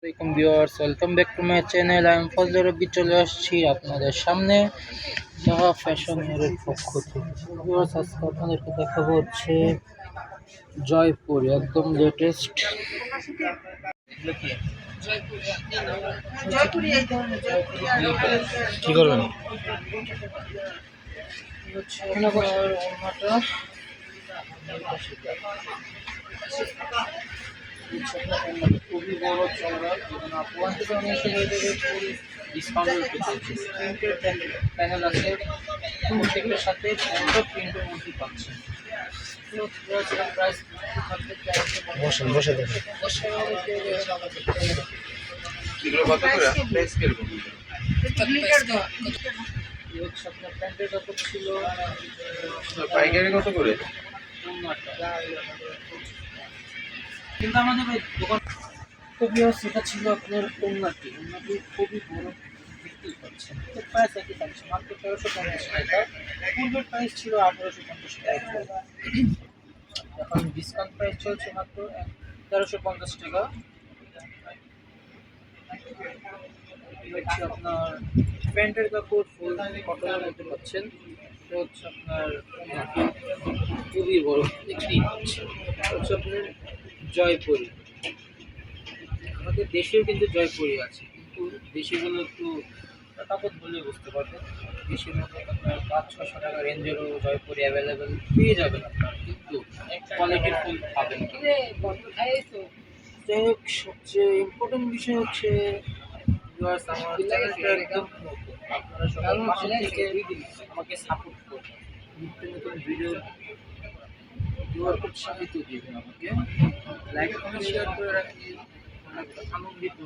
Welcome viewers, welcome back to my channel. আমি ফজলে রব্বি চলে আসছি আপনাদের সামনে তাহা ফ্যাশনের পক্ষ থেকে। ভিউয়ার্স, আজকে আপনাদেরকে দেখাবো হচ্ছে জয়পুর, একদম লেটেস্ট। কি করবেন? খুবই বড় চওড়া, যেমন ওয়ান থেকে 19 হয়ে যাবে ফুল ডিসকাউন্টের পেয়েছে। প্রিন্টের প্যানেল আছে, প্রত্যেকটার সাথে প্রিন্টের মধ্যে পাচ্ছেন। প্রাইস বসে বসে দেখেন। এগুলো কত করে? প্রাইস কিরকম? আপনার প্যান্টের কাপড় ছিল পাইকারি কত করে? কিন্তু আমাদের ওই দোকান সেটা ছিল আপনার উন্নতি খুবই বড় বিক্রি করছে। তো প্রাইস একই থাকছে, মাত্র 1350 টাকা। পূর্বের প্রাইস ছিল 1850 টাকা, এখন ডিসকাউন্ট প্রাইস চলছে মাত্র 1350 টাকা। হচ্ছে আপনার প্যান্টের কাপড় ফুল কটনের মধ্যে পাচ্ছেন। এটা হচ্ছে আপনার খুবই বড় দেখতেই পাচ্ছেন। হচ্ছে আপনার জয়পুরি, আমাদের দেশেও কিন্তু জয়পুরি আছে, কিন্তু দেশিগুলো একটু কাপড় বললে বুঝতে পারবেন। দেশের মধ্যে আপনার 500-600 টাকা রেঞ্জেরও জয়পুরি অ্যাভেলেবেল পেয়ে যাবেন আপনার, কিন্তু কোয়ালিটির ফুল পাবেন না। যাই হোক, সবচেয়ে ইম্পর্টেন্ট বিষয় হচ্ছে আমার চ্যানেলটা একদম নতুন, আপনারা সবাই পাশে থেকে আমাকে সাপোর্ট করবেন। নিত্য নতুন ভিডিও দেওয়ার উৎসাহিত দিবেন আমাকে, লাইক কমেন্ট শেয়ার করে রাখলে অনেক আনন্দিত।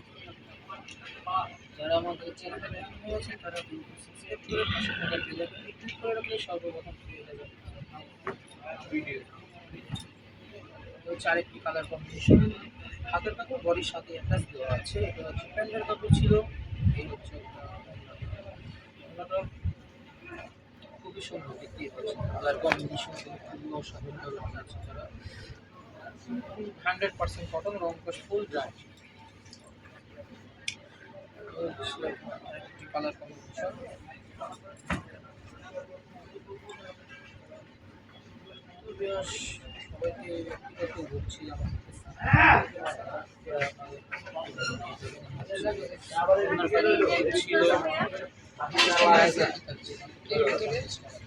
যারা আমাদের চ্যানেলে নতুন হয়েছে তারা সাবস্ক্রাইব করে পাশে থাকা বেল আইকনটি ক্লিক করে রাখলে সর্বপ্রথম পেয়ে যাবেন ভিডিও। হচ্ছে আরেকটি কালার কম্বিনেশন, হাতের কাপড় বডির সাথে অ্যাটাচ দেওয়া আছে। এটা হচ্ছে প্যান্টের কাপড় ছিল, এই হচ্ছে খুবই সুন্দর দেখতে পাচ্ছেন। কালার কম্বিনেশন খুবই অসাধারণ আছে। যারা 100% কটন, রং কস ফুল ব্র্যান্ড। একটি কালার কম্বিনেশন, সবাইকে ব্যক্তিগত বলছিলাম ছিল